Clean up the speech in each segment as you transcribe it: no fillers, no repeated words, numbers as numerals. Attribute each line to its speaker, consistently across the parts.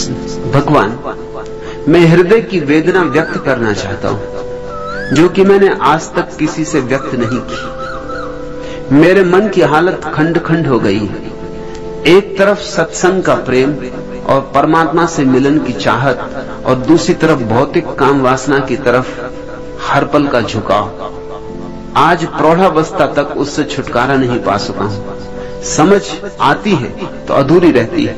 Speaker 1: प्रश्न। भगवान, मैं हृदय की वेदना व्यक्त करना चाहता हूं जो कि मैंने आज तक किसी से व्यक्त नहीं की। मेरे मन की हालत खंड खंड हो गई है। एक तरफ सत्संग का प्रेम और परमात्मा से मिलन की चाहत और दूसरी तरफ भौतिक काम वासना की तरफ हर पल का झुकाव। आज प्रौढ़ावस्था तक उससे छुटकारा नहीं पा सका हूं। समझ आती है तो अधूरी रहती है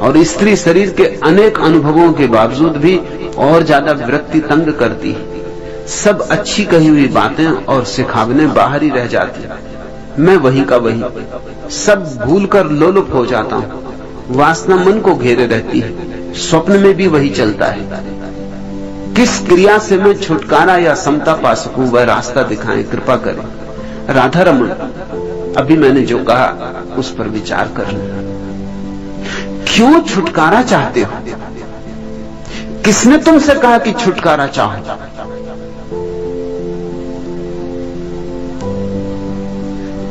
Speaker 1: और स्त्री शरीर के अनेक अनुभवों के बावजूद भी और ज्यादा विरक्ति तंग करती है। सब अच्छी कही हुई बातें और सिखावने बाहर ही रह जाती। मैं वही का वही, सब भूलकर लोलुप हो जाता हूं। वासना मन को घेरे रहती है, स्वप्न में भी वही चलता है। किस क्रिया से मैं छुटकारा या समता पा सकूं, वह रास्ता दिखाएं, कृपा करें। राधा रमन, अभी मैंने जो कहा उस पर विचार कर लें। क्यों छुटकारा चाहते हो? किसने तुमसे कहा कि छुटकारा चाहो?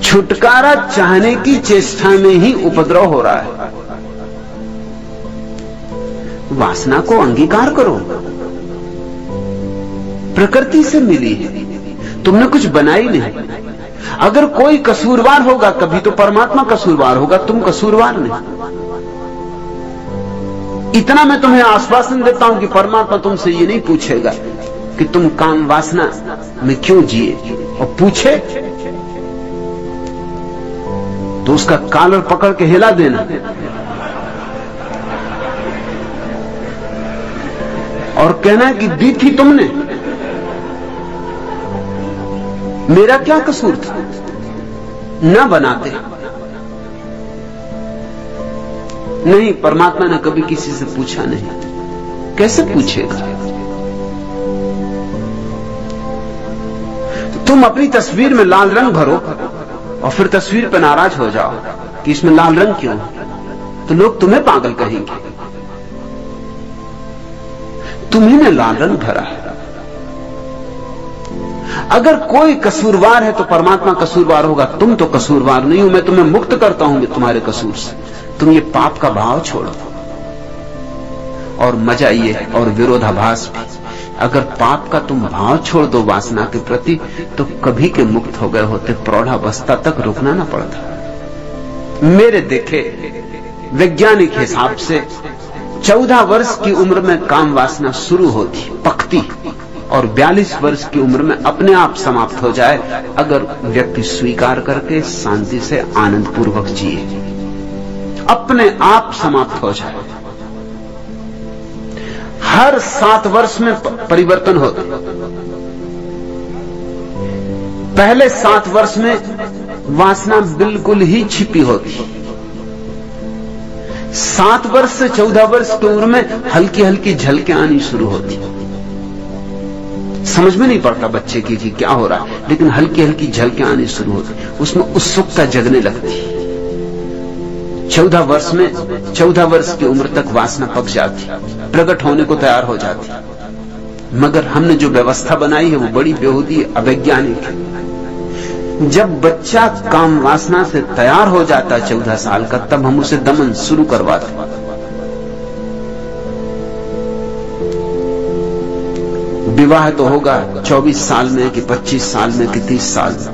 Speaker 1: छुटकारा चाहने की चेष्टा में ही उपद्रव हो रहा है। वासना को अंगीकार करो, प्रकृति से मिली है, तुमने कुछ बनाई नहीं। अगर कोई कसूरवार होगा कभी तो परमात्मा कसूरवार होगा, तुम कसूरवार नहीं। इतना मैं तुम्हें आश्वासन देता हूं कि परमात्मा तुमसे ये नहीं पूछेगा कि तुम काम वासना में क्यों जिए, और पूछे तो उसका कॉलर पकड़ के हिला देना और कहना कि दी थी तुमने, मेरा क्या कसूर था? न बनाते। नहीं, परमात्मा ने कभी किसी से पूछा नहीं। कैसे पूछेगा? तो तुम अपनी तस्वीर में लाल रंग भरो और फिर तस्वीर पर नाराज हो जाओ कि इसमें लाल रंग क्यों, तो लोग तुम्हें पागल कहेंगे। तुम्ही ने लाल रंग भरा है। अगर कोई कसूरवार है तो परमात्मा कसूरवार होगा, तुम तो कसूरवार नहीं हो। मैं तुम्हें मुक्त करता हूं तुम्हारे कसूर से। तुम ये पाप का भाव छोड़ो और मजा ये और विरोधाभास भी। अगर पाप का तुम भाव छोड़ दो वासना के प्रति तो कभी के मुक्त हो गए होते, प्रौढ़ावस्था तक रुकना ना पड़ता। मेरे देखे वैज्ञानिक हिसाब से 14 वर्ष की उम्र में काम वासना शुरू होती, पकती, और 42 वर्ष की उम्र में अपने आप समाप्त हो जाए अगर व्यक्ति स्वीकार करके शांति से आनंद पूर्वक जिए। अपने आप समाप्त हो जाए। हर 7 वर्ष में परिवर्तन होता। पहले 7 वर्ष में वासना बिल्कुल ही छिपी होती। 7 वर्ष से 14 वर्ष की उम्र में हल्की हल्की झलकें आनी शुरू होती। समझ में नहीं पड़ता बच्चे की कि क्या हो रहा है, लेकिन हल्की हल्की झलकें आनी शुरू होती, उसमें उत्सुकता जगने लगती। 14 वर्ष की उम्र तक वासना पक जाती, प्रकट होने को तैयार हो जाती। मगर हमने जो व्यवस्था बनाई है वो बड़ी बेहूदी, अवैज्ञानिक है। जब बच्चा काम वासना से तैयार हो जाता 14 साल का, तब हम उसे दमन शुरू करवाते। विवाह तो होगा 24 साल में कि 25 साल में कि 30 साल में।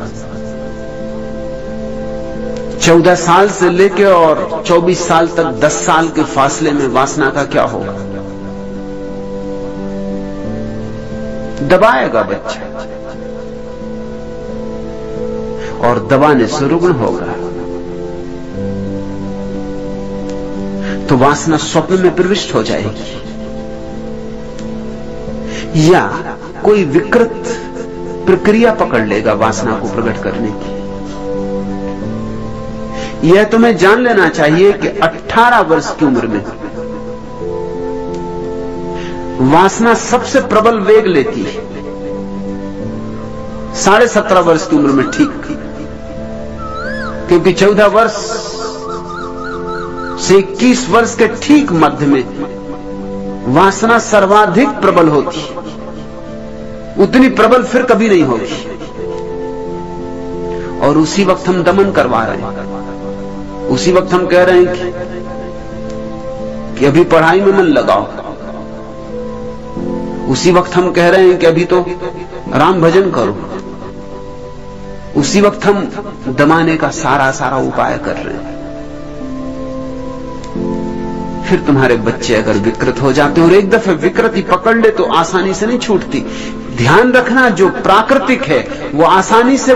Speaker 1: 14 साल से लेके और 24 साल तक 10 साल के फासले में वासना का क्या होगा? दबाएगा बच्चा और दबाने से रुग्ण होगा, तो वासना स्वप्न में प्रविष्ट हो जाएगी या कोई विकृत प्रक्रिया पकड़ लेगा वासना को प्रकट करने की। यह तुम्हें जान लेना चाहिए कि 18 वर्ष की उम्र में वासना सबसे प्रबल वेग लेती है। 17.5 वर्ष की उम्र में ठीक, क्योंकि 14 वर्ष से 21 वर्ष के ठीक मध्य में वासना सर्वाधिक प्रबल होती, उतनी प्रबल फिर कभी नहीं होगी। और उसी वक्त हम दमन करवा रहे हैं। उसी वक्त हम कह रहे हैं कि अभी पढ़ाई में मन लगाओ। उसी वक्त हम कह रहे हैं कि अभी तो राम भजन करो। उसी वक्त हम दमाने का सारा उपाय कर रहे हैं। फिर तुम्हारे बच्चे अगर विकृत हो जाते और एक दफे विकृति पकड़ ले तो आसानी से नहीं छूटती। ध्यान रखना, जो प्राकृतिक है वो आसानी से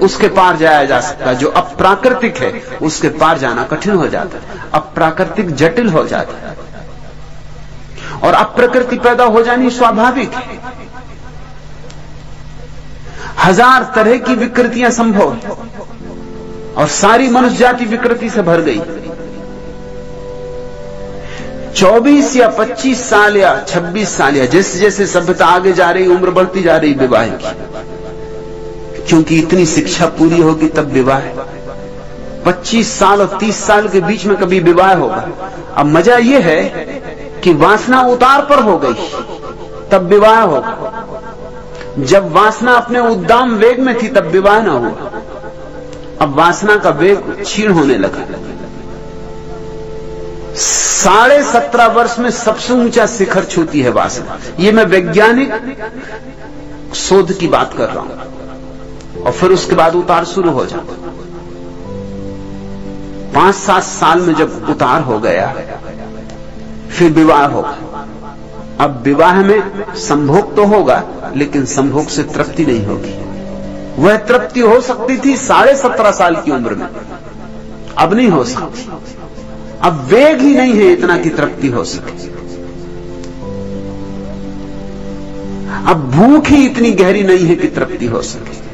Speaker 1: उसके पार जाया जा सकता है, जो अप्राकृतिक है उसके पार जाना कठिन हो जाता है। अप्राकृतिक जटिल हो जाता है और अप्रकृति पैदा हो जानी स्वाभाविक है। हजार तरह की विकृतियां संभव है और सारी मनुष्य जाति विकृति से भर गई। 24 या 25 साल या 26 साल या जैसे जैसे सभ्यता आगे जा रही, उम्र बढ़ती जा रही विवाह की, क्योंकि इतनी शिक्षा पूरी होगी तब विवाह। 25 साल और 30 साल के बीच में कभी विवाह होगा। अब मजा यह है कि वासना उतार पर हो गई तब विवाह होगा। जब वासना अपने उद्दाम वेग में थी तब विवाह ना हुआ। अब वासना का वेग क्षीण होने लगा। 17.5 वर्ष में सबसे ऊंचा शिखर छूती है वासना। ये मैं वैज्ञानिक शोध की बात कर रहा हूं। और फिर उसके बाद उतार शुरू हो जाता। 5-7 साल में जब उतार हो गया फिर विवाह होगा। अब विवाह में संभोग तो होगा लेकिन संभोग से तृप्ति नहीं होगी। वह तृप्ति हो सकती थी 17.5 साल की उम्र में, अब नहीं हो सकती। अब वेग ही नहीं है इतना कि तृप्ति हो सके। अब भूख ही इतनी गहरी नहीं है कि तृप्ति हो सके।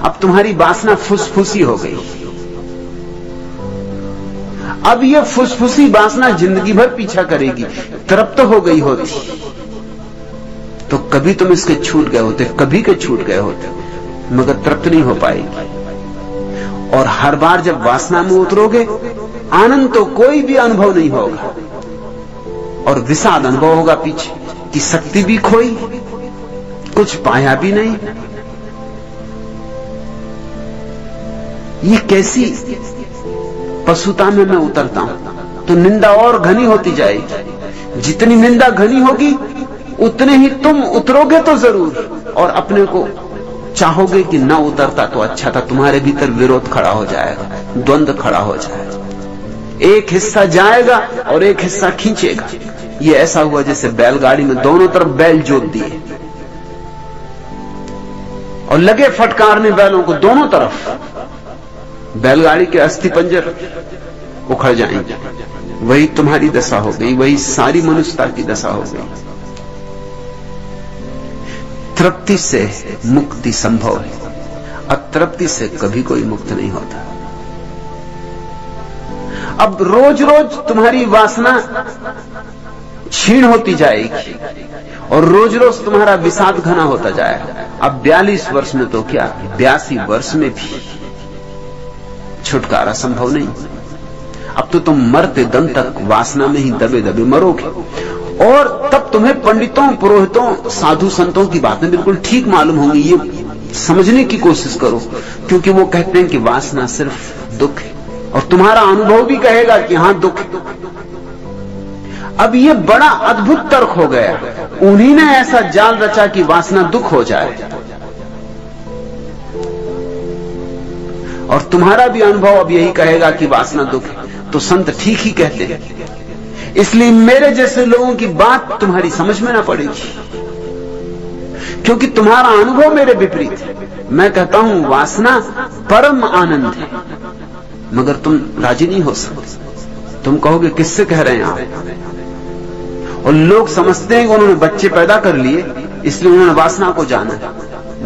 Speaker 1: अब तुम्हारी वासना फुसफुसी हो गई। अब यह फुसफुसी वासना जिंदगी भर पीछा करेगी। तृप्त हो गई होती तो कभी तुम इसके छूट गए होते, कभी के छूट गए होते, मगर तृप्त नहीं हो पाएगी। और हर बार जब वासना में उतरोगे आनंद तो कोई भी अनुभव नहीं होगा और विषाद अनुभव होगा पीछे कि शक्ति भी खोई, कुछ पाया भी नहीं। ये कैसी पशुता में मैं उतरता हूं तो निंदा और घनी होती जाएगी। जितनी निंदा घनी होगी उतने ही तुम उतरोगे तो जरूर और अपने को चाहोगे कि ना उतरता तो अच्छा था। तुम्हारे भीतर विरोध खड़ा हो जाएगा, द्वंद्व खड़ा हो जाएगा। एक हिस्सा जाएगा और एक हिस्सा खींचेगा। ये ऐसा हुआ जैसे बैलगाड़ी में दोनों तरफ बैल जोत दिए और लगे फटकारने बैलों को दोनों तरफ। बैलगाड़ी के अस्थि पंजर उखड़ जाएंगे। वही तुम्हारी दशा हो गई, वही सारी मनुष्यता की दशा हो गई। तृप्ति से मुक्ति संभव है, अतृप्ति से कभी कोई मुक्त नहीं होता। अब रोज रोज तुम्हारी वासना क्षीण होती जाएगी और रोज रोज तुम्हारा विषाद घना होता जाएगा। अब 42 वर्ष में तो क्या, 82 वर्ष में भी छुटकारा संभव नहीं। अब तो तुम मरते दम तक वासना में ही दबे दबे मरोगे। और तब तुम्हें पंडितों, पुरोहितों, साधु संतों की बातें बिल्कुल ठीक मालूम होंगी। ये समझने की कोशिश करो, क्योंकि वो कहते हैं कि वासना सिर्फ दुख है और तुम्हारा अनुभव भी कहेगा कि हां दुख है। अब ये बड़ा अद्भुत तर्क हो गया। उन्हीं ने ऐसा जाल रचा कि वासना दुख हो जाए और तुम्हारा भी अनुभव अब यही कहेगा कि वासना दुख है। तो संत ठीक ही कहते हैं। इसलिए मेरे जैसे लोगों की बात तुम्हारी समझ में ना पड़ेगी, क्योंकि तुम्हारा अनुभव मेरे विपरीत है। मैं कहता हूं वासना परम आनंद है, मगर तुम राजी नहीं हो सकते। तुम कहोगे किससे कह रहे हैं आप? और लोग समझते हैं कि उन्होंने बच्चे पैदा कर लिए इसलिए उन्होंने वासना को जाना।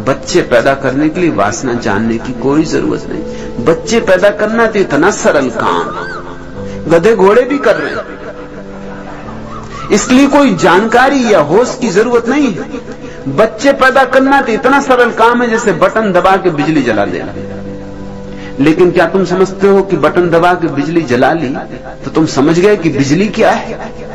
Speaker 1: बच्चे पैदा करने के लिए वासना जानने की कोई जरूरत नहीं। बच्चे पैदा करना तो इतना सरल काम, गधे घोड़े भी कर रहे हैं। इसलिए कोई जानकारी या होश की जरूरत नहीं है। बच्चे पैदा करना तो इतना सरल काम है जैसे बटन दबा के बिजली जला देना। लेकिन क्या तुम समझते हो कि बटन दबा के बिजली जला ली तो तुम समझ गए कि बिजली क्या है?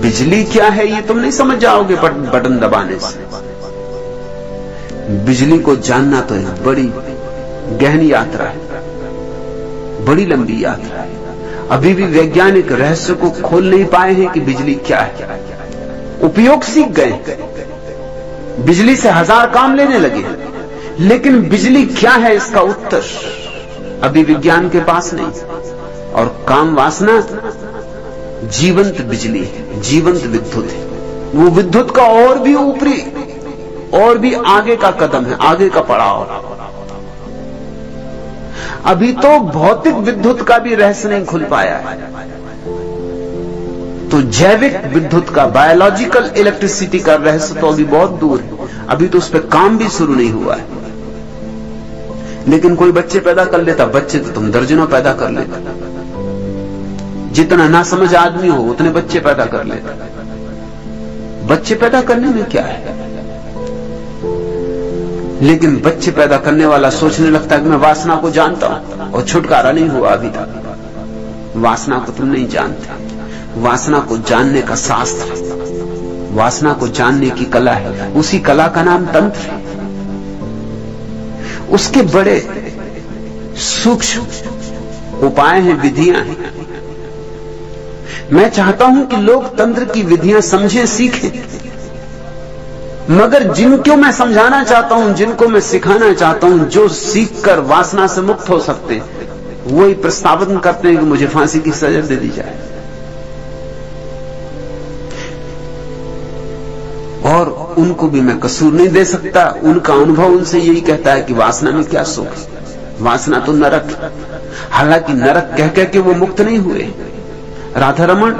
Speaker 1: बिजली क्या है ये तुम नहीं समझ जाओगे बटन दबाने से। बिजली को जानना तो एक बड़ी गहन यात्रा है, बड़ी लंबी यात्रा है। अभी भी वैज्ञानिक रहस्य को खोल नहीं पाए हैं कि बिजली क्या है। उपयोग सीख गए, बिजली से 1000 काम लेने लगे, लेकिन बिजली क्या है इसका उत्तर अभी विज्ञान के पास नहीं। और काम वासना जीवंत बिजली है, जीवंत विद्युत है। वो विद्युत का और भी ऊपरी, और भी आगे का कदम है, आगे का पड़ाव। अभी तो भौतिक विद्युत का भी रहस्य नहीं खुल पाया है, तो जैविक विद्युत का, बायोलॉजिकल इलेक्ट्रिसिटी का रहस्य तो अभी बहुत दूर है। अभी तो उस पर काम भी शुरू नहीं हुआ है। लेकिन कोई बच्चे पैदा कर लेता, बच्चे तो तुम दर्जनों पैदा कर लेता, जितना ना समझ आदमी हो उतने बच्चे पैदा कर लेता। बच्चे पैदा करने में क्या है, लेकिन बच्चे पैदा करने वाला सोचने लगता है कि मैं वासना को जानता हूं, और छुटकारा नहीं हुआ अभी तक। वासना को तुम नहीं जानते। वासना को जानने का शास्त्र, वासना को जानने की कला है, उसी कला का नाम तंत्र है। उसके बड़े सूक्ष्म उपाय हैं, विधियां हैं। मैं चाहता हूं कि लोग तंत्र की विधियां समझें, सीखें, मगर जिनको मैं समझाना चाहता हूं, जिनको मैं सिखाना चाहता हूं, जो सीखकर वासना से मुक्त हो सकते, वही प्रस्तावना करते हैं कि मुझे फांसी की सजा दे दी जाए। और उनको भी मैं कसूर नहीं दे सकता। उनका अनुभव उनसे यही कहता है कि वासना में क्या सुख है, वासना तो नरक। हालांकि नरक कह कह के वो मुक्त नहीं हुए। राधा रमण,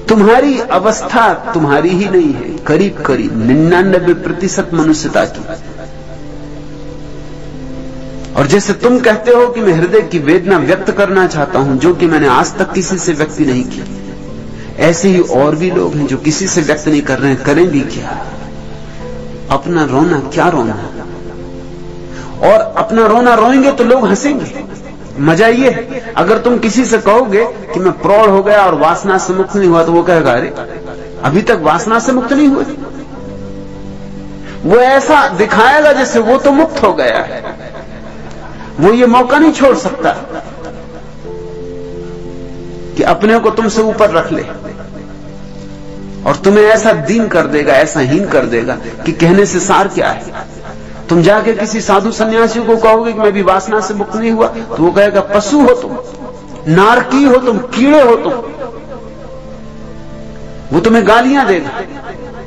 Speaker 1: तुम्हारी अवस्था तुम्हारी ही नहीं है, करीब करीब 99% मनुष्यता की। और जैसे तुम कहते हो कि मैं हृदय की वेदना व्यक्त करना चाहता हूं, जो कि मैंने आज तक किसी से व्यक्त नहीं की, ऐसे ही और भी लोग हैं जो किसी से व्यक्त नहीं कर रहे हैं। करें भी क्या? अपना रोना क्या रोना, और अपना रोना रोएंगे तो लोग हंसेंगे। मजा ये है, अगर तुम किसी से कहोगे कि मैं प्रौढ़ हो गया और वासना से मुक्त नहीं हुआ, तो वो कहेगा अरे अभी तक वासना से मुक्त नहीं हुए। वो ऐसा दिखाएगा जैसे वो तो मुक्त हो गया है। वो ये मौका नहीं छोड़ सकता कि अपने को तुमसे ऊपर रख ले, और तुम्हें ऐसा दीन कर देगा, ऐसा हीन कर देगा कि कहने से सार क्या है। तुम जाके किसी साधु सन्यासी को कहोगे कि मैं भी वासना से मुक्त नहीं हुआ, तो वो कहेगा पशु हो तुम, नारकी हो तुम, कीड़े हो तुम। वो तुम्हें गालियां देगा।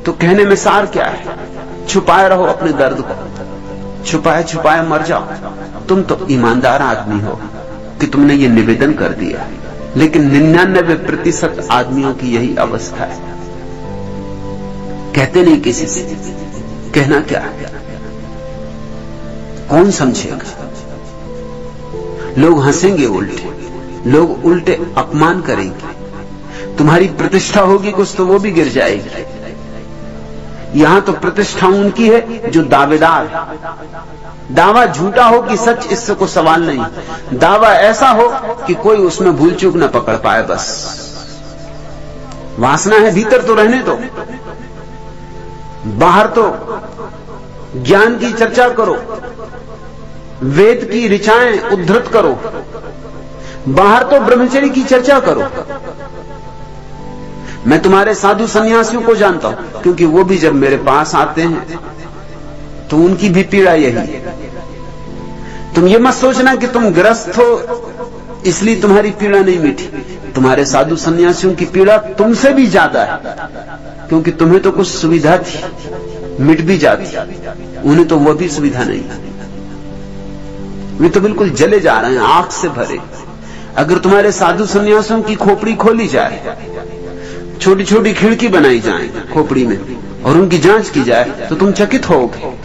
Speaker 1: तो कहने में सार क्या है? छुपाए रहो अपने दर्द को, छुपाए छुपाए मर जाओ। तुम तो ईमानदार आदमी हो कि तुमने ये निवेदन कर दिया, लेकिन 99% आदमियों की यही अवस्था है। कहते नहीं किसी से, कहना क्या है, कौन समझेगा? लोग हंसेंगे, उल्टे लोग उल्टे अपमान करेंगे। तुम्हारी प्रतिष्ठा होगी कुछ तो वो भी गिर जाएगी। यहां तो प्रतिष्ठा उनकी है जो दावेदार। दावा झूठा हो कि सच, इससे कोई सवाल नहीं। दावा ऐसा हो कि कोई उसमें भूल चूक न पकड़ पाए। बस वासना है भीतर तो रहने दो, बाहर तो ज्ञान की चर्चा करो, वेद की ऋचाएं उद्धृत करो, बाहर तो ब्रह्मचर्य की चर्चा करो। मैं तुम्हारे साधु सन्यासियों को जानता हूं, क्योंकि वो भी जब मेरे पास आते हैं तो उनकी भी पीड़ा यही है। तुम ये मत सोचना कि तुम ग्रस्त हो इसलिए तुम्हारी पीड़ा नहीं मिटी। तुम्हारे साधु सन्यासियों की पीड़ा तुमसे भी ज्यादा है, क्योंकि तुम्हें तो कुछ सुविधा थी, मिट भी जाती, उन्हें तो वो भी सुविधा नहीं। वे तो बिल्कुल जले जा रहे हैं, आग से भरे। अगर तुम्हारे साधु सन्यासियों की खोपड़ी खोली जाए, छोटी छोटी खिड़की बनाई जाए खोपड़ी में, और उनकी जांच की जाए, तो तुम चकित होगे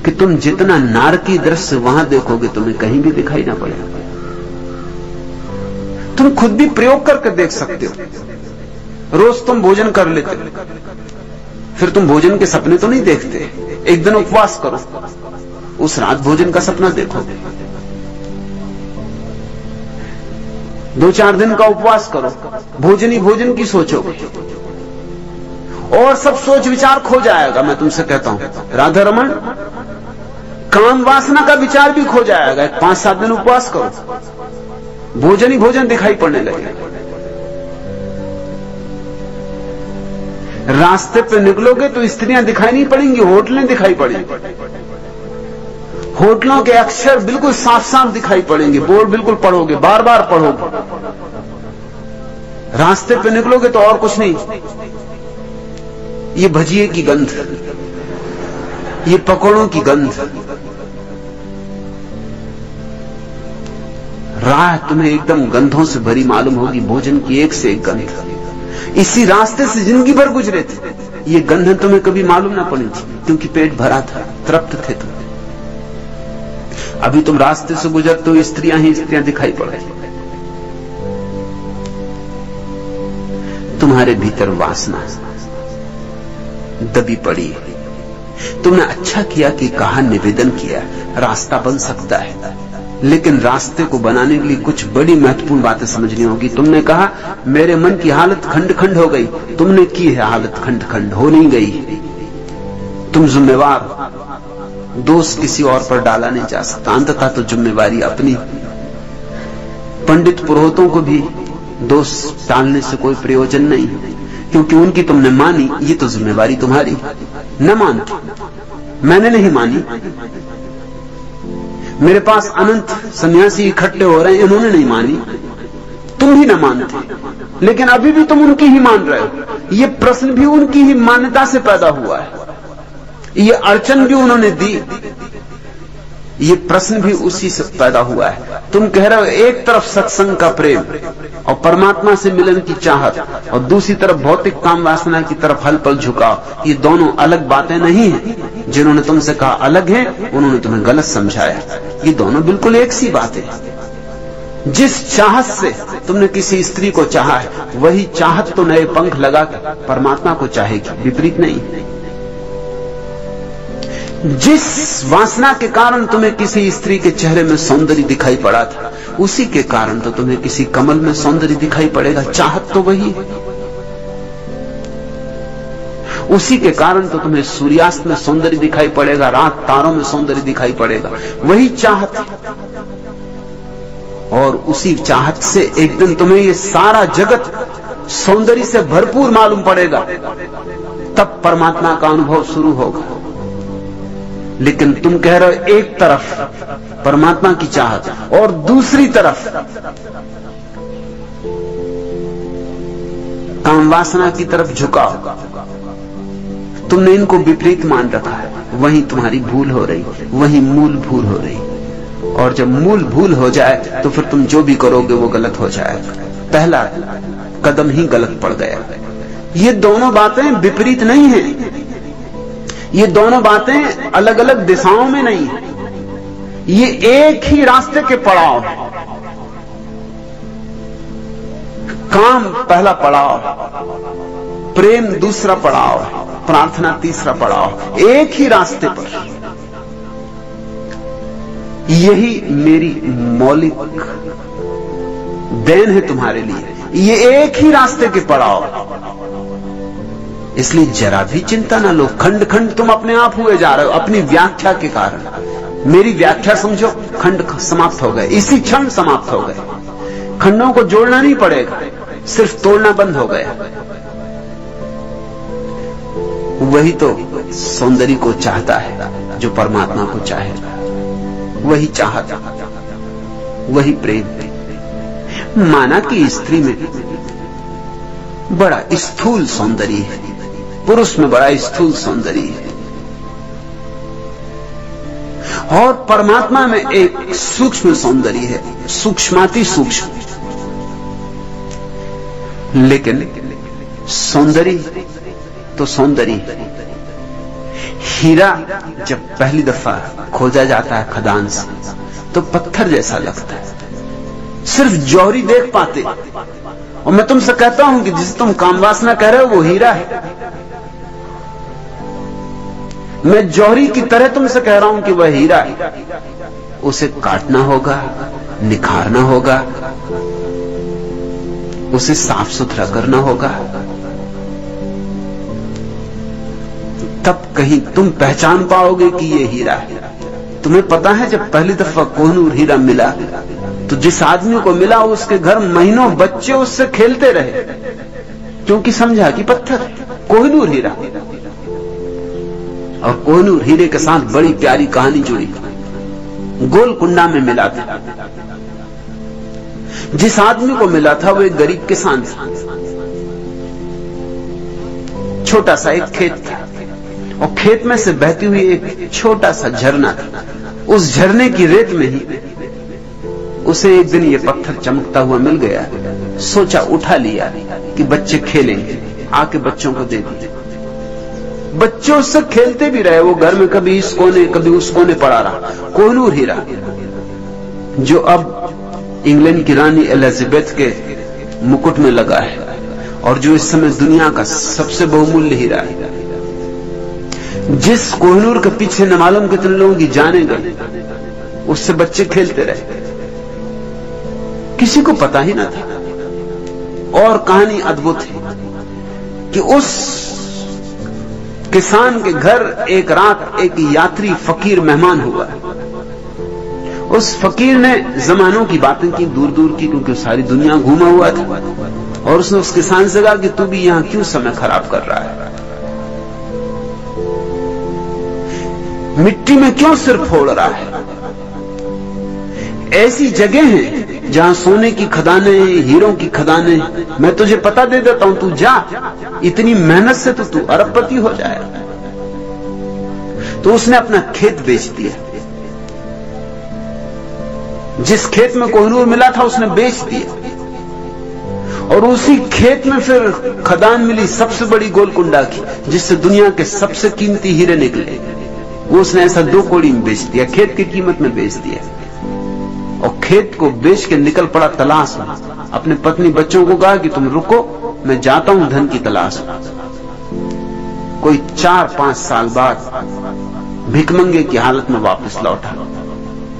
Speaker 1: कि तुम जितना नारकी दृश्य वहां देखोगे तुम्हें कहीं भी दिखाई ना पड़ेगा। तुम खुद भी प्रयोग करके देख सकते हो। रोज तुम भोजन कर लेते हो, फिर तुम भोजन के सपने तो नहीं देखते। एक दिन उपवास करो, उस रात भोजन का सपना देखोगे। 2-4 दिन का उपवास करो, भोजन ही भोजन की सोचोगे। और सब सोच विचार खो जाएगा। मैं तुमसे कहता हूं राधा रमन, काम वासना का विचार भी खो जाएगा। 5-7 दिन उपवास करो, भोजन ही भोजन दिखाई पड़ने लगेगा। रास्ते पे निकलोगे तो स्त्रियां दिखाई नहीं पड़ेंगी, होटलें दिखाई पड़ेंगी। होटलों के अक्षर बिल्कुल साफ साफ दिखाई पड़ेंगे, बोर्ड बिल्कुल पढ़ोगे, बार बार पढ़ोगे। रास्ते पे निकलोगे तो और कुछ नहीं, ये भजिए की गंध, ये पकौड़ों की गंध, राह तुम्हें एकदम गंधों से भरी मालूम होगी, भोजन की एक से एक गंध। इसी रास्ते से जिंदगी भर गुजरे थे, ये गंध तुम्हें कभी मालूम ना पड़ी थी, क्योंकि पेट भरा था, तृप्त थे तुम। अभी तुम रास्ते से गुजरते हो, स्त्रियां ही स्त्रियां दिखाई पड़ रही। तुम्हारे भीतर वासना दबी पड़ी है। तुमने अच्छा किया कि कहा, निवेदन किया, रास्ता बन सकता है, लेकिन रास्ते को बनाने के लिए कुछ बड़ी महत्वपूर्ण बातें समझनी होगी। तुमने कहा मेरे मन की हालत खंड खंड हो गई, तुमने की है हालत खंड खंड, हो नहीं गई। तुम जिम्मेवार हो, दोष किसी और पर डाला नहीं जा सकता, अंततः तो जिम्मेवारी अपनी। पंडित पुरोहितों को भी दोष टालने से कोई प्रयोजन नहीं, क्योंकि उनकी तुमने मानी, ये तो जिम्मेवारी तुम्हारी। न मानती, मैंने नहीं मानी, मेरे पास अनंत सन्यासी इकट्ठे हो रहे हैं, इन्होंने नहीं मानी, तुम भी न मानते, लेकिन अभी भी तुम उनकी ही मान रहे हो। ये प्रश्न भी उनकी ही मान्यता से पैदा हुआ है, ये अड़चन भी उन्होंने दी, ये प्रश्न भी उसी से पैदा हुआ है। तुम कह रहे हो एक तरफ सत्संग का प्रेम और परमात्मा से मिलन की चाहत, और दूसरी तरफ भौतिक काम वासना की तरफ हल पल झुकाव। ये दोनों अलग बातें नहीं हैं। जिन्होंने तुमसे कहा अलग है, उन्होंने तुम्हें गलत समझाया। ये दोनों बिल्कुल एक सी बात है। जिस चाहत से तुमने किसी स्त्री को चाहा है, वही चाहत तो नए पंख लगा परमात्मा को चाहेगी, विपरीत नहीं। जिस वासना के कारण तुम्हें किसी स्त्री के चेहरे में सौंदर्य दिखाई पड़ा था, उसी के कारण तो तुम्हें किसी कमल में सौंदर्य दिखाई पड़ेगा। चाहत तो वही है। उसी के कारण तो तुम्हें सूर्यास्त में सौंदर्य दिखाई पड़ेगा, रात तारों में सौंदर्य दिखाई पड़ेगा, वही चाहत है। और उसी चाहत से एक दिन तुम्हें ये सारा जगत सौंदर्य से भरपूर मालूम पड़ेगा, तब परमात्मा का अनुभव शुरू होगा। लेकिन तुम कह रहे हो एक तरफ परमात्मा की चाहत और दूसरी तरफ काम वासना की तरफ झुकाव। तुमने इनको विपरीत मान रखा है, वहीं तुम्हारी भूल हो रही, वहीं मूल भूल हो रही। और जब मूल भूल हो जाए तो फिर तुम जो भी करोगे वो गलत हो जाएगा। पहला कदम ही गलत पड़ गया। ये दोनों बातें विपरीत नहीं है, ये दोनों बातें अलग अलग दिशाओं में नहीं है, ये एक ही रास्ते के पड़ाव। काम पहला पड़ाव, प्रेम दूसरा पड़ाव, प्रार्थना तीसरा पड़ाव, एक ही रास्ते पर। यही मेरी मौलिक देन है तुम्हारे लिए, ये एक ही रास्ते के पड़ाव। इसलिए जरा भी चिंता ना लो, खंड खंड तुम अपने आप हुए जा रहे हो अपनी व्याख्या के कारण। मेरी व्याख्या समझो, खंड समाप्त हो गए, इसी क्षण समाप्त हो गए। खंडों को जोड़ना नहीं पड़ेगा, सिर्फ तोड़ना बंद हो गया। वही तो सौंदर्य को चाहता है जो परमात्मा को चाहेगा, वही चाहता, वही प्रेम। माना कि स्त्री में बड़ा स्थूल सौंदर्य है, पुरुष में बड़ा स्थूल सौंदर्य है, और परमात्मा में एक सूक्ष्म सौंदर्य है, सूक्ष्माति सूक्ष्म। लेकिन सौंदर्य तो सौंदर्य। हीरा जब पहली दफा खोजा जाता है खदान से तो पत्थर जैसा लगता है, सिर्फ जौहरी देख पाते। और मैं तुमसे कहता हूं कि जिसे तुम कामवासना कह रहे हो वो हीरा है। मैं जौहरी की तरह तुमसे कह रहा हूं कि वह हीरा है। उसे काटना होगा, निखारना होगा, उसे साफ सुथरा करना होगा, तब कहीं तुम पहचान पाओगे कि ये हीरा है। तुम्हें पता है, जब पहली दफा कोहिनूर हीरा मिला तो जिस आदमी को मिला उसके घर महीनों बच्चे उससे खेलते रहे, क्योंकि समझा कि पत्थर कोहिनूर हीरा। और कोहिनूर हीरे के साथ बड़ी प्यारी कहानी जुड़ी। गोलकुंडा में मिला था। जिस आदमी को मिला था वो एक गरीब किसान था। छोटा सा एक खेत था और खेत में से बहती हुई एक छोटा सा झरना था। उस झरने की रेत में ही उसे एक दिन ये पत्थर चमकता हुआ मिल गया। सोचा, उठा लिया कि बच्चे खेलेंगे, आके बच्चों को दे दिया। बच्चे उससे खेलते भी रहे। वो घर में कभी इस कोने कभी उस कोने पड़ा रहा। कोहिनूर हीरा, जो अब इंग्लैंड की रानी एलिजाबेथ के मुकुट में लगा है और जो इस समय दुनिया का सबसे बहुमूल्य हीरा है। जिस कोहिनूर के पीछे न मालूम कितने लोगों की जाने गई, उससे बच्चे खेलते रहे, किसी को पता ही ना था। और कहानी अद्भुत है कि उस किसान के घर एक रात एक यात्री फकीर मेहमान हुआ। उस फकीर ने जमानों की बातें की, दूर दूर की, क्योंकि सारी दुनिया घूमा हुआ था। और उसने उस किसान से कहा कि तू भी यहां क्यों समय खराब कर रहा है, मिट्टी में क्यों सिर फोड़ रहा है। ऐसी जगह है जहां सोने की खदानें, हीरों की खदानें, मैं तुझे पता दे देता हूं, तू जा, इतनी मेहनत से तो तू अरबपति हो जाएगा। तो उसने अपना खेत बेच दिया। जिस खेत में कोहिनूर मिला था उसने बेच दिया। और उसी खेत में फिर खदान मिली सबसे बड़ी गोलकुंडा की, जिससे दुनिया के सबसे कीमती हीरे निकले। वो उसने ऐसा 2 कौड़ी में बेच दिया, खेत की कीमत में बेच दिया। और खेत को बेच के निकल पड़ा तलाश में। अपने पत्नी बच्चों को कहा कि तुम रुको, मैं जाता हूं धन की तलाश में। कोई 4-5 साल बाद भिखमंगे की हालत में वापस लौटा।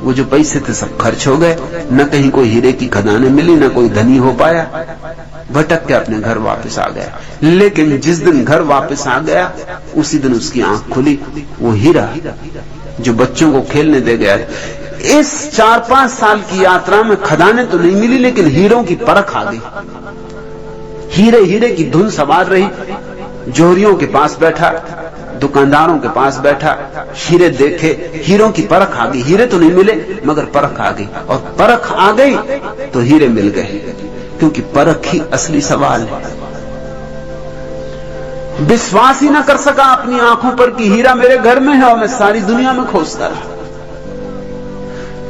Speaker 1: वो जो पैसे थे सब खर्च हो गए, न कहीं कोई हीरे की खदानें मिली, न कोई धनी हो पाया। भटक के अपने घर वापस आ गया। लेकिन जिस दिन घर वापस आ गया उसी दिन उसकी आंख खुली। वो हीरा जो बच्चों को खेलने दे गया, इस 4-5 साल की यात्रा में खदानें तो नहीं मिली, लेकिन हीरों की परख आ गई। हीरे हीरे की धुन सवार रही। जोहरियों के पास बैठा, दुकानदारों के पास बैठा, हीरे देखे, हीरों की परख आ गई। हीरे तो नहीं मिले मगर परख आ गई, और परख आ गई तो हीरे मिल गए, क्योंकि परख ही असली सवाल है। विश्वास ही ना कर सका अपनी आंखों पर कि हीरा मेरे घर में है, और मैं सारी दुनिया में खोजता रहा।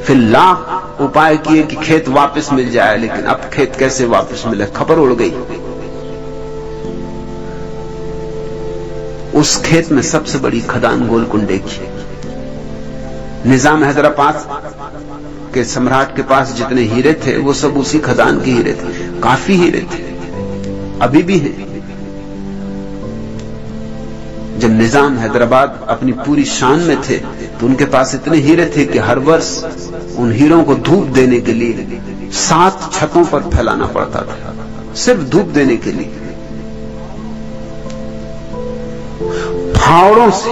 Speaker 1: फिर लाख उपाय किए कि खेत वापस मिल जाए, लेकिन अब खेत कैसे वापस मिले, खबर उड़ गई। उस खेत में सबसे बड़ी खदान गोलकुंडे की। निजाम हैदराबाद के सम्राट के पास जितने हीरे थे वो सब उसी खदान के हीरे थे। काफी हीरे थे, अभी भी हैं। जब निजाम हैदराबाद अपनी पूरी शान में थे तो उनके पास इतने हीरे थे कि हर वर्ष उन हीरों को धूप देने के लिए 7 छतों पर फैलाना पड़ता था, सिर्फ धूप देने के लिए। फावड़ों से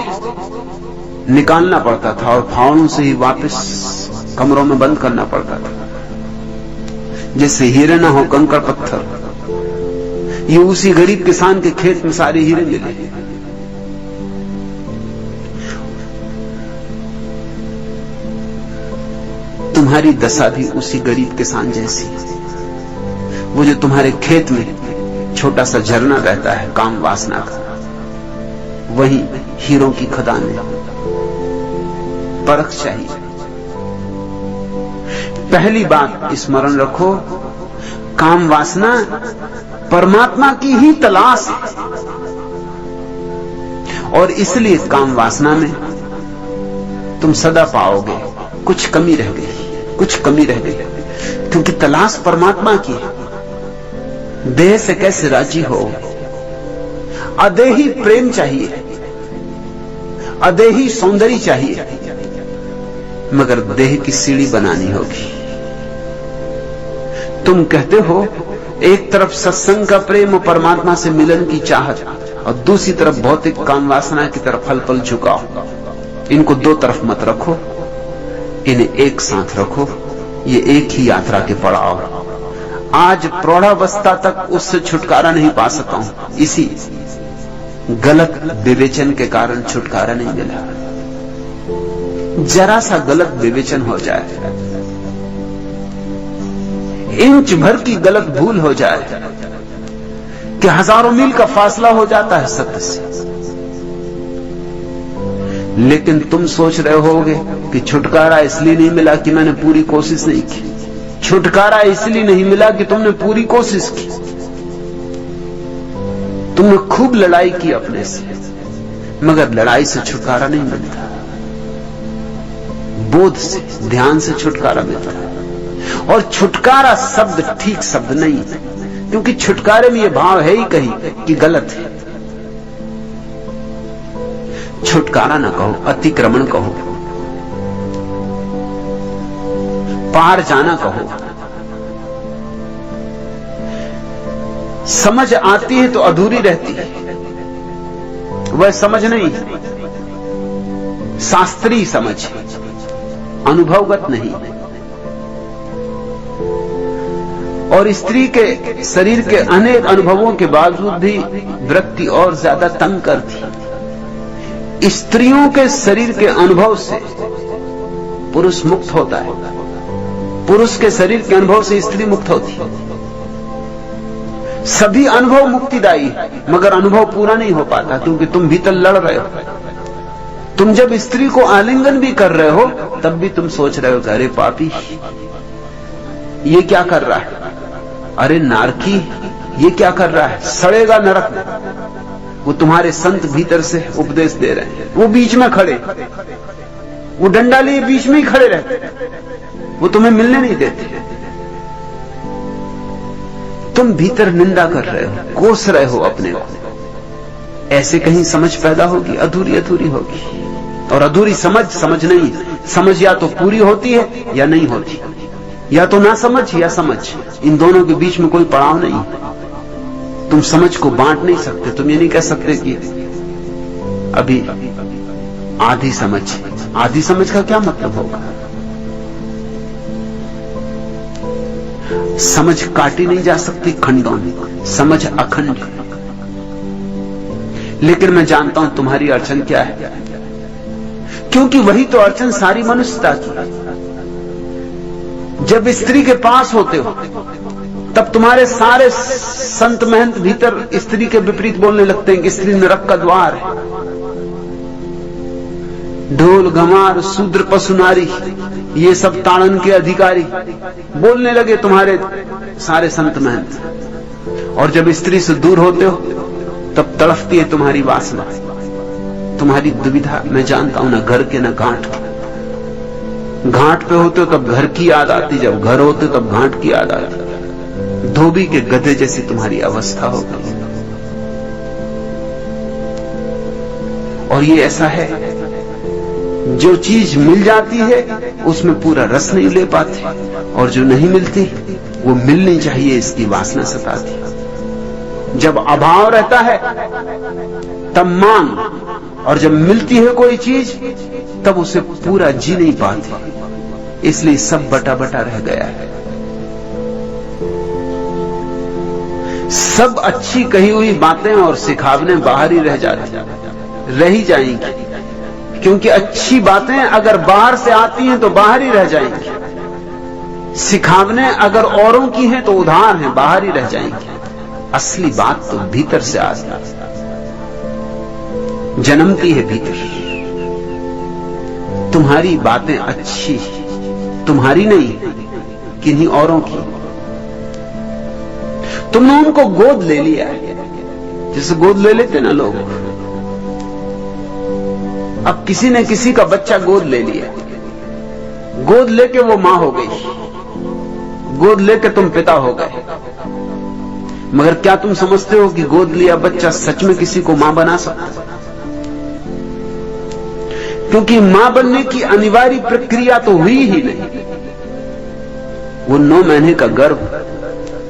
Speaker 1: निकालना पड़ता था और फावड़ों से ही वापस कमरों में बंद करना पड़ता था, जिससे हीरे ना हो, कंकड़ पत्थर। ये उसी गरीब किसान के खेत में सारे हीरे मिले। तुम्हारी दशा भी उसी गरीब किसान जैसी। वो जो तुम्हारे खेत में छोटा सा झरना बहता है काम वासना का, वही हीरों की खदान है। परख चाहिए। पहली बात स्मरण रखो, काम वासना परमात्मा की ही तलाश है, और इसलिए काम वासना में तुम सदा पाओगे कुछ कमी रह गई, कुछ कमी रह गई, क्योंकि तलाश परमात्मा की है। देह से कैसे राजी हो? अदेही प्रेम चाहिए, अदेही सौंदर्य चाहिए, मगर देह की सीढ़ी बनानी होगी। तुम कहते हो एक तरफ सत्संग का प्रेम और परमात्मा से मिलन की चाहत, और दूसरी तरफ भौतिक काम वासना की तरफ फल फल झुकाओ। इनको दो तरफ मत रखो, इन्हें एक साथ रखो। ये एक ही यात्रा के पड़ाव। आज प्रौढ़ावस्था तक उससे छुटकारा नहीं पा सका हूं, इसी गलत विवेचन के कारण छुटकारा नहीं मिला। जरा सा गलत विवेचन हो जाए, इंच भर की गलत भूल हो जाए कि हजारों मील का फासला हो जाता है सत्य से। लेकिन तुम सोच रहे होगे कि छुटकारा इसलिए नहीं मिला कि मैंने पूरी कोशिश नहीं की। छुटकारा इसलिए नहीं मिला कि तुमने पूरी कोशिश की। तुमने खूब लड़ाई की अपने से, मगर लड़ाई से छुटकारा नहीं मिलता। बोध से, ध्यान से छुटकारा मिलता है। और छुटकारा शब्द ठीक शब्द नहीं है, क्योंकि छुटकारे में यह भाव है ही कहीं कि गलत है। छुटकारा ना कहो, अतिक्रमण कहो, पार जाना कहो। समझ आती है तो अधूरी रहती है, वह समझ नहीं, शास्त्रीय समझ, अनुभवगत नहीं। और स्त्री के शरीर के अनेक अनुभवों के बावजूद भी वृत्ति और ज्यादा तंग करती। स्त्रियों के शरीर के अनुभव से पुरुष मुक्त होता है, पुरुष के शरीर के अनुभव से स्त्री मुक्त होती है। सभी अनुभव मुक्तिदायी है, मगर अनुभव पूरा नहीं हो पाता, क्योंकि तुम भीतर लड़ रहे हो। तुम जब स्त्री को आलिंगन भी कर रहे हो, तब भी तुम सोच रहे हो कि अरे पापी, ये क्या कर रहा है, अरे नारकी, ये क्या कर रहा है, सड़ेगा नरक में। वो तुम्हारे संत भीतर से उपदेश दे रहे हैं, वो बीच में खड़े, वो डंडा लिए बीच में ही खड़े रहते, वो तुम्हें मिलने नहीं देते। तुम भीतर निंदा कर रहे हो, कोस रहे हो अपने को। ऐसे कहीं समझ पैदा होगी, अधूरी अधूरी होगी। और अधूरी समझ समझ नहीं, समझ या तो पूरी होती है या नहीं होती, या तो ना समझ या समझ। इन दोनों के बीच में कोई पड़ाव नहीं। तुम समझ को बांट नहीं सकते। तुम ये नहीं कह सकते कि अभी आधी समझ। आधी समझ का क्या मतलब होगा? समझ काटी नहीं जा सकती खंडों में, समझ अखंड है। लेकिन मैं जानता हूं तुम्हारी अड़चन क्या है, क्योंकि वही तो अड़चन सारी मनुष्यता की। जब स्त्री के पास होते हो, तब तुम्हारे सारे संत महंत भीतर स्त्री के विपरीत बोलने लगते हैं कि स्त्री नरक का द्वार है। ढोल गमार शूद्र पशु नारी, ये सब ताड़न के अधिकारी बोलने लगे तुम्हारे सारे संत महंत। और जब स्त्री से दूर होते हो, तब तड़फती है तुम्हारी वासना, तुम्हारी दुविधा। मैं जानता हूं, ना घर के ना घाट के। घाट पे होते हो तब घर की याद आती, जब घर होते तब घाट की याद आती। धोबी के गधे जैसी तुम्हारी अवस्था हो गई। और ये ऐसा है, जो चीज मिल जाती है उसमें पूरा रस नहीं ले पाते, और जो नहीं मिलती वो मिलनी चाहिए, इसकी वासना सताती। जब अभाव रहता है तब मांग, और जब मिलती है कोई चीज तब उसे पूरा जी नहीं पाती। इसलिए सब बटा बटा रह गया है। सब अच्छी कही हुई बातें और सिखावने बाहर ही रह ही जाएंगी, क्योंकि अच्छी बातें अगर बाहर से आती हैं तो बाहर ही रह जाएंगी। सिखावने अगर औरों की हैं तो उधार हैं, बाहर ही रह जाएंगी। असली बात तो भीतर से आती है, जन्मती है भीतर। तुम्हारी बातें अच्छी, तुम्हारी नहीं, किन्हीं औरों की। तुमने उनको गोद ले लिया है, जैसे गोद ले लेते ना लोग। अब किसी ने किसी का बच्चा गोद ले लिया, गोद लेके वो मां हो गई, गोद लेके तुम पिता हो गए। मगर क्या तुम समझते हो कि गोद लिया बच्चा सच में किसी को मां बना सकता? क्योंकि मां बनने की अनिवार्य प्रक्रिया तो हुई ही नहीं। वो 9 महीने का गर्भ,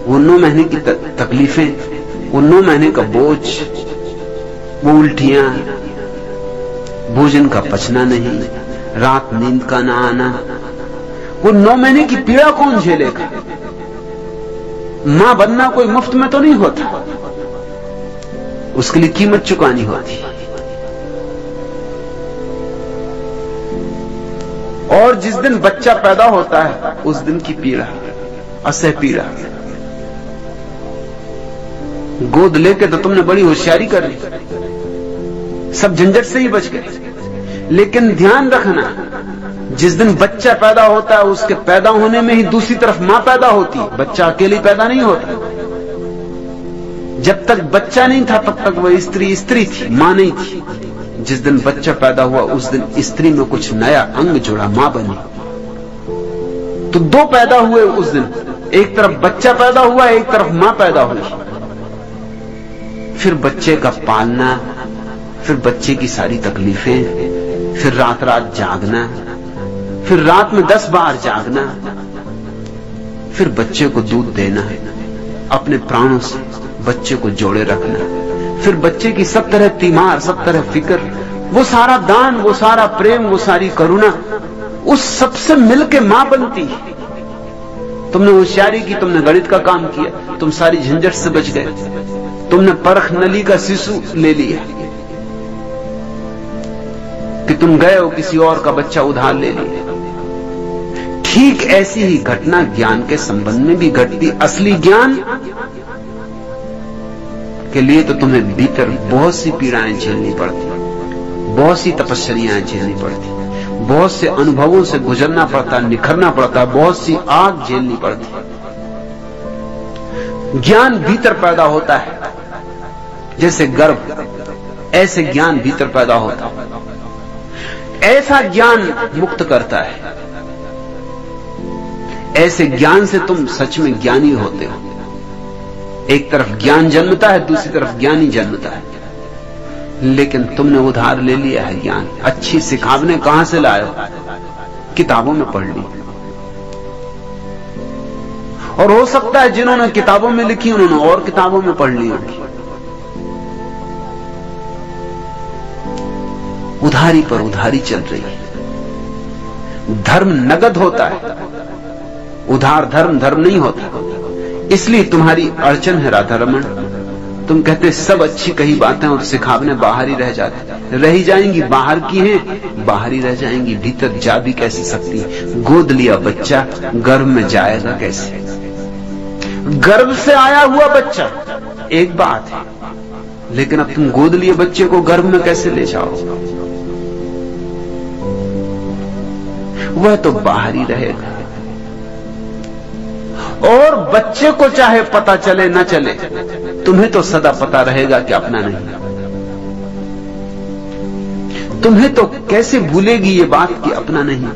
Speaker 1: वो 9 महीने की तकलीफें, वो 9 महीने का बोझ, वो उल्टियां, भोजन का पचना नहीं, रात नींद का ना आना, वो 9 महीने की पीड़ा कौन झेलेगा? मां बनना कोई मुफ्त में तो नहीं होता, उसके लिए कीमत चुकानी होती। और जिस दिन बच्चा पैदा होता है उस दिन की पीड़ा, असह पीड़ा। गोद लेके तो तुमने बड़ी होशियारी कर ली, सब झंझट से ही बच गए। लेकिन ध्यान रखना, जिस दिन बच्चा पैदा होता है उसके पैदा होने में ही दूसरी तरफ मां पैदा होती है। बच्चा अकेले पैदा नहीं होता। जब तक बच्चा नहीं था तब तक वह स्त्री थी, मां नहीं थी। जिस दिन बच्चा पैदा हुआ उस दिन स्त्री में कुछ नया अंग जुड़ा, मां बनी। तो 2 पैदा हुए उस दिन, एक तरफ बच्चा पैदा हुआ, एक तरफ मां पैदा हुई। फिर बच्चे का पालना, फिर बच्चे की सारी तकलीफें, फिर रात रात जागना, फिर रात में 10 बार जागना, फिर बच्चे को दूध देना, अपने प्राणों से बच्चे को जोड़े रखना, फिर बच्चे की सब तरह तीमार, सब तरह फिक्र, वो सारा दान, वो सारा प्रेम, वो सारी करुणा, उस सबसे मिलके मां बनती। तुमने होशियारी की, तुमने गणित का काम किया, तुम सारी झंझट से बच गए। तुमने परख नली का शिशु ले लिया कि तुम गए हो किसी और का बच्चा उधार ले लिया। ठीक ऐसी ही घटना ज्ञान के संबंध में भी घटती। असली ज्ञान के लिए तो तुम्हें भीतर बहुत सी पीड़ाएं झेलनी पड़ती, बहुत सी तपस्याएं झेलनी पड़ती, बहुत से अनुभवों से गुजरना पड़ता, निखरना पड़ता, बहुत सी आग झेलनी पड़ती। ज्ञान भीतर पैदा होता है, जैसे गर्भ, ऐसे ज्ञान भीतर पैदा होता है। ऐसा ज्ञान मुक्त करता है। ऐसे ज्ञान से तुम सच में ज्ञानी होते हो। एक तरफ ज्ञान जन्मता है, दूसरी तरफ ज्ञानी जन्मता है। लेकिन तुमने उधार ले लिया है ज्ञान। अच्छी सिखावने कहां से लाए हो? किताबों में पढ़ ली। और हो सकता है जिन्होंने किताबों में लिखी उन्होंने और किताबों में पढ़ ली होगी। उधारी पर उधारी चल रही है। धर्म नगद होता है, उधार धर्म नहीं होता। इसलिए तुम्हारी अड़चन है राधा रमन। तुम कहते सब अच्छी कही बातें और सिखावने बाहर ही रह जाती, रह ही जाएंगी। बाहर की हैं, बाहर ही रह जाएंगी, भीतर जा भी कैसे सकती? गोद लिया बच्चा गर्भ में जाएगा कैसे? गर्भ से आया हुआ बच्चा एक बात है, लेकिन अब तुम गोद लिए बच्चे को गर्भ में कैसे ले जाओ? वह तो बाहर ही रहेगा। और बच्चे को चाहे पता चले न चले, तुम्हें तो सदा पता रहेगा कि अपना नहीं। तुम्हें तो कैसे भूलेगी ये बात कि अपना नहीं?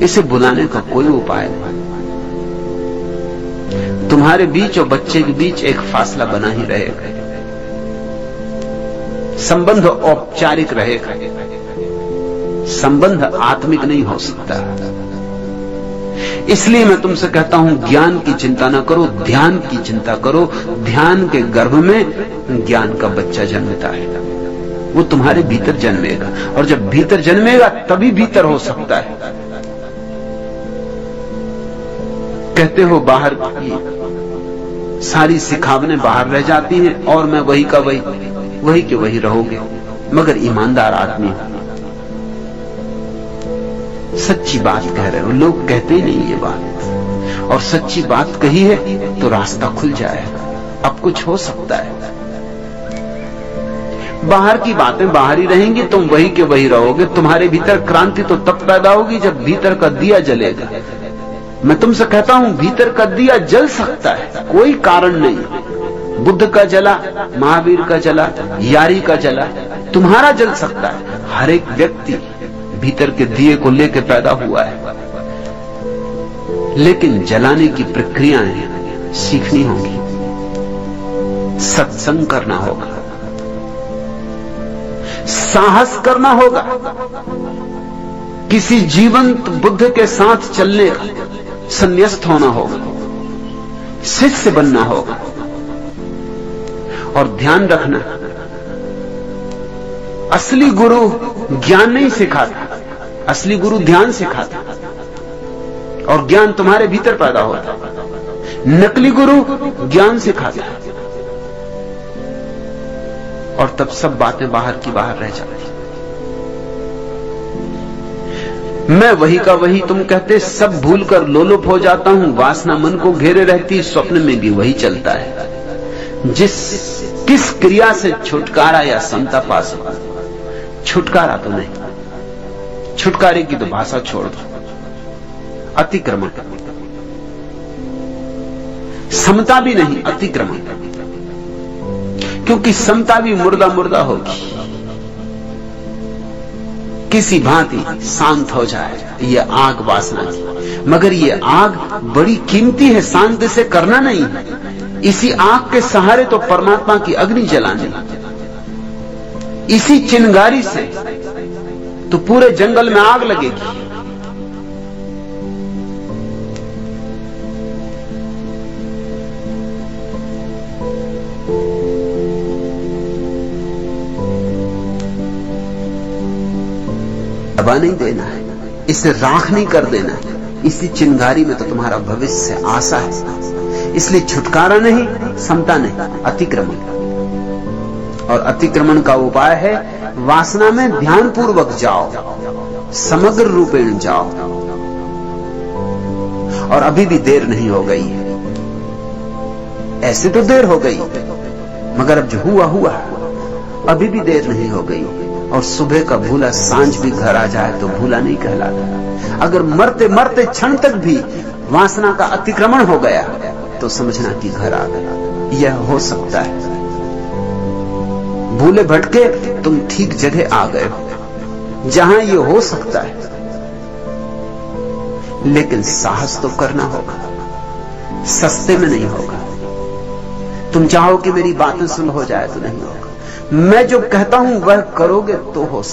Speaker 1: इसे बुलाने का कोई उपाय नहीं। तुम्हारे बीच और बच्चे के बीच एक फासला बना ही रहेगा। संबंध औपचारिक रहेगा, संबंध आत्मिक नहीं हो सकता। इसलिए मैं तुमसे कहता हूं, ज्ञान की चिंता ना करो, ध्यान की चिंता करो। ध्यान के गर्भ में ज्ञान का बच्चा जन्मता है, वो तुम्हारे भीतर जन्मेगा। और जब भीतर जन्मेगा तभी भीतर हो सकता है। कहते हो बाहर की सारी सिखावने बाहर रह जाती हैं और मैं वही का वही, वही के वही रहोगे, मगर ईमानदार आदमी सच्ची बात कह रहे हो। लोग कहते ही नहीं ये बात, और सच्ची बात कही है तो रास्ता खुल जाएगा। अब कुछ हो सकता है। बाहर की बातें बाहर ही रहेंगी, तुम वही के वही रहोगे। तुम्हारे भीतर क्रांति तो तब पैदा होगी जब भीतर का दिया जलेगा। मैं तुमसे कहता हूं, भीतर का दिया जल सकता है, कोई कारण नहीं। बुद्ध का जला, महावीर का जला, यारी का जला, तुम्हारा जल सकता है। हर एक व्यक्ति भीतर के दिए को लेकर पैदा हुआ है, लेकिन जलाने की प्रक्रियाएं सीखनी होगी, सत्संग करना होगा, साहस करना होगा, किसी जीवंत बुद्ध के साथ चलने का संन्यास्त होना होगा, शिष्य बनना होगा। और ध्यान रखना, असली गुरु ज्ञान नहीं सिखाता, असली गुरु ध्यान सिखाता और ज्ञान तुम्हारे भीतर पैदा होता। नकली गुरु ज्ञान सिखाता और तब सब बातें बाहर की बाहर रह जाती। मैं वही का वही तुम कहते सब भूलकर लोलुप हो जाता हूं, वासना मन को घेरे रहती, स्वप्न में भी वही चलता है। किस क्रिया से छुटकारा या समता पा सका? छुटकारा तो नहीं, छुटकारे की तो भाषा छोड़ दो, अतिक्रमण। समता भी नहीं, अतिक्रमण, क्योंकि समता भी मुर्दा मुर्दा होगी। किसी भांति शांत हो जाए ये आग वासना की, मगर ये आग बड़ी कीमती है, शांति से करना नहीं। इसी आग के सहारे तो परमात्मा की अग्नि जलानी, इसी चिंगारी से तो पूरे जंगल में आग लगेगी। दबा नहीं देना है, इसे राख नहीं कर देना है। इसी चिंगारी में तो तुम्हारा भविष्य आशा है। इसलिए छुटकारा नहीं, समता नहीं, अतिक्रमण। और अतिक्रमण का उपाय है वासना में ध्यानपूर्वक जाओ, समग्र रूपेण जाओ। और अभी भी देर नहीं हो गई है। ऐसे तो देर हो गई, मगर अब जो हुआ हुआ, अभी भी देर नहीं हो गई। और सुबह का भूला सांझ भी घर आ जाए तो भूला नहीं कहलाता। अगर मरते मरते क्षण तक भी वासना का अतिक्रमण हो गया तो समझना कि घर आ गया। यह हो सकता है। भूले भटके तुम ठीक जगह आ गए हो जहां यह हो सकता है, लेकिन साहस तो करना होगा, सस्ते में नहीं होगा। तुम चाहो कि मेरी बातें सुन हो जाए तो नहीं होगा। मैं जो कहता हूं वह करोगे तो हो सकता है।